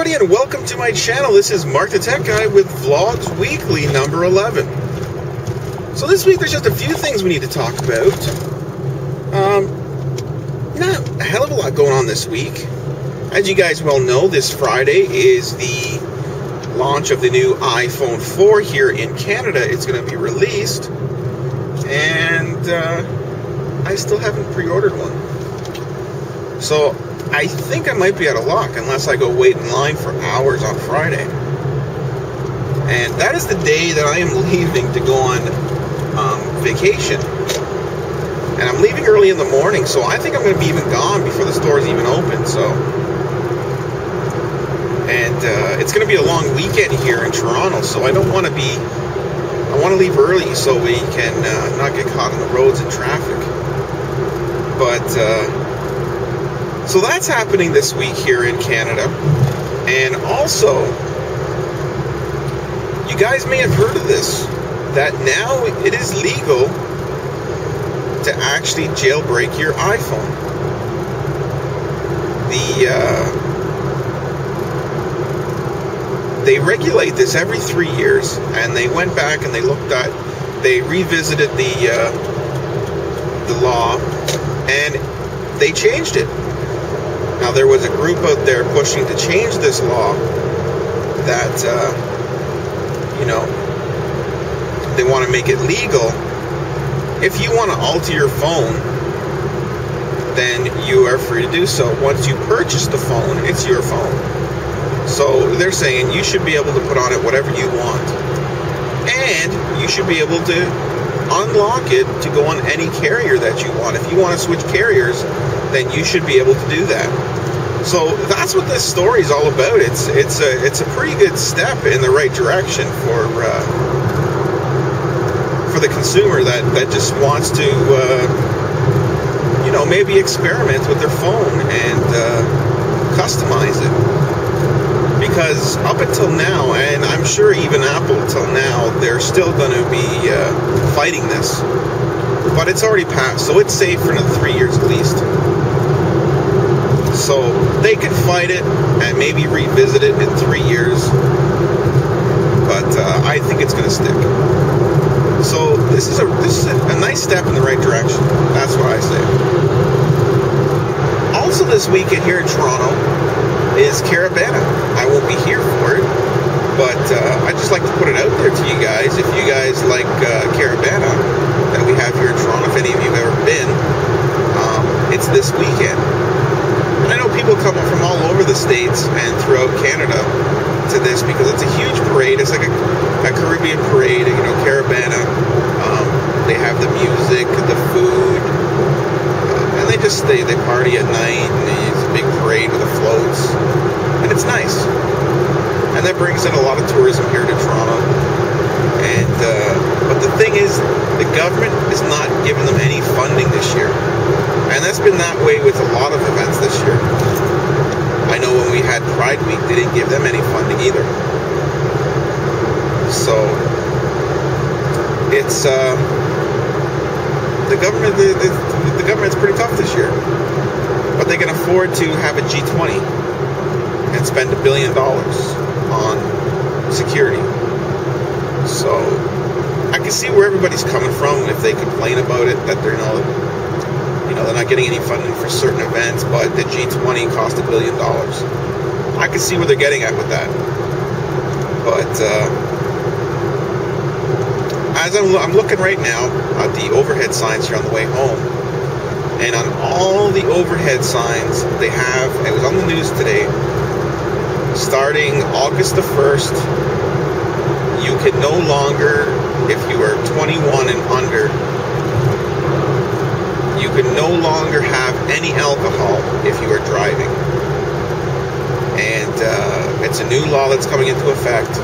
everybody, and welcome to my channel. This is Mark the Tech Guy with Vlogs Weekly number 11. So this week there's just a few things we need to talk about. Not a hell of a lot going on this week. As you guys well know, this Friday is the launch of the new iPhone 4 here in Canada. It's going to be released, and I still haven't pre-ordered one. So I think I might be out of luck unless I go wait in line for hours on Friday. And that is the day that I am leaving to go on vacation. And I'm leaving early in the morning, so I think I'm going to be even gone before the stores even open. So, and it's going to be a long weekend here in Toronto, so I don't want to be. I want to leave early so we can not get caught on the roads in traffic. But so that's happening this week here in Canada. And also, you guys may have heard of this, that now it is legal to actually jailbreak your iPhone. They regulate this every 3 years, and they went back and they revisited the law, and they changed it. Now, there was a group out there pushing to change this law that, they want to make it legal. If you want to alter your phone, then you are free to do so. Once you purchase the phone, it's your phone. So they're saying you should be able to put on it whatever you want. And you should be able to unlock it to go on any carrier that you want. If you want to switch carriers, then you should be able to do that. So that's what this story is all about. It's a pretty good step in the right direction for the consumer that just wants to maybe experiment with their phone and customize it. Because up until now, and I'm sure even Apple till now, they're still going to be fighting this. But it's already passed, so it's safe for another 3 years at least. So they can fight it and maybe revisit it in 3 years. But I think it's going to stick. So this is a nice step in the right direction. That's what I say. Also this weekend here in Toronto is Caravana. I won't be here for it, but I just like to put it out there to you guys. If you guys like Caravana that we have here in Toronto, if any of you have ever been, it's this weekend. And I know people come from all over the States and throughout Canada to this because it's a huge parade. It's like a Caribbean parade, Caravana. They have the music, the food, and they party at night, and it's a big parade with the floats, and it's nice. And that brings in a lot of tourism here to Toronto. And but the thing is, the government is not giving them any funding this year. And that's been that way with a lot of events this year. I know when we had Pride Week, they didn't give them any funding either. So it's the government's pretty tough this year, but they can afford to have a G20 and spend $1 billion on security. So I can see where everybody's coming from if they complain about it, that they're not getting any funding for certain events, but the G20 cost $1 billion. I can see where they're getting at with that. But as I'm looking right now at the overhead signs here on the way home, and on all the overhead signs they have, it was on the news today, starting August the 1st, you can no longer, if you are 21 and under, you can no longer have any alcohol if you are driving. And it's a new law that's coming into effect.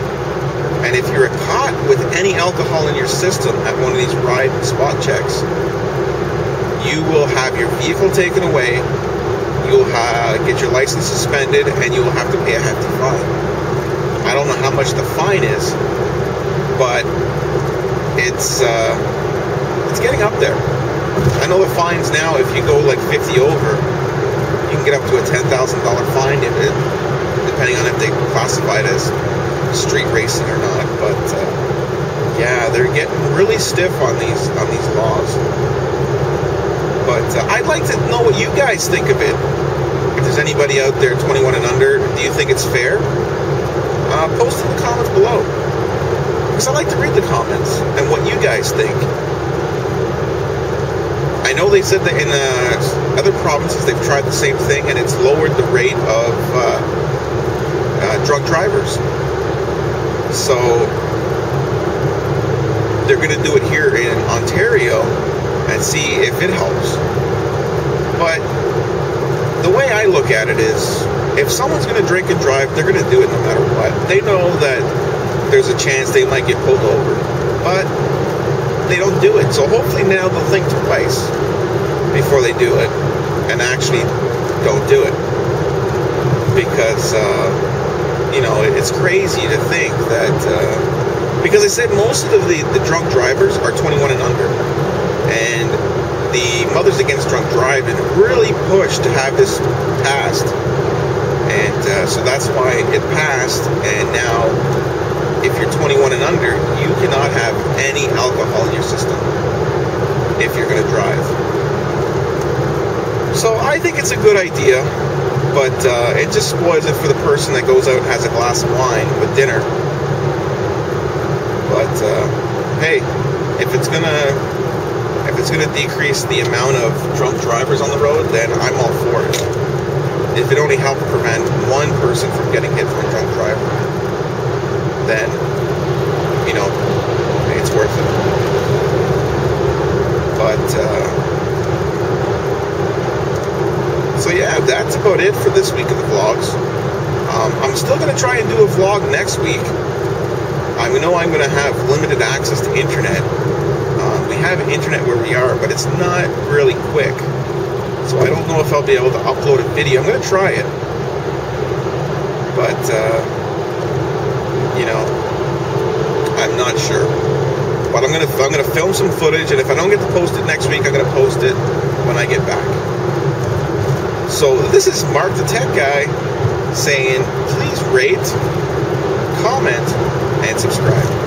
And if you're caught with any alcohol in your system at one of these ride spot checks, you will have your vehicle taken away, you'll get your license suspended, and you will have to pay a hefty fine. I don't know how much the fine is, but it's getting up there. I know the fines now, if you go like 50 over, you can get up to a $10,000 fine, depending on if they classify it as street racing or not. But yeah, they're getting really stiff on these laws. But I'd like to know what you guys think of it. If there's anybody out there 21 and under, do you think it's fair? Post in the comments below, because I like to read the comments and what you guys think. I know they said that in other provinces they've tried the same thing, and it's lowered the rate of drunk drivers. So they're going to do it here in Ontario and see if it helps. But the way I look at it is, if someone's going to drink and drive, they're going to do it no matter what. They know that there's a chance they might get pulled over, but they don't do it. So hopefully now they'll think twice before they do it, and actually don't do it. Because, you know, it's crazy to think that, because I said most of the drunk drivers are 21 and under, and the Mothers Against Drunk Driving really pushed to have this passed, and so that's why it passed. And now, if you're 21 and under, you cannot have any alcohol in your system if you're going to drive. So I think it's a good idea, but it just spoils it for the person that goes out and has a glass of wine with dinner. But hey, if it's gonna decrease the amount of drunk drivers on the road, then I'm all for it. If it only helps prevent one person from getting hit from a drunk driver, then, you know, it's worth it. But so yeah, that's about it for this week of the vlogs. I'm still gonna try and do a vlog next week. I know I'm gonna have limited access to internet. We have internet where we are, but it's not really quick. So I don't know if I'll be able to upload a video. I'm going to try it. But, you know, I'm not sure. But I'm going to film some footage, and if I don't get to post it next week, I'm going to post it when I get back. So this is Mark the Tech Guy saying, please rate, comment, and subscribe.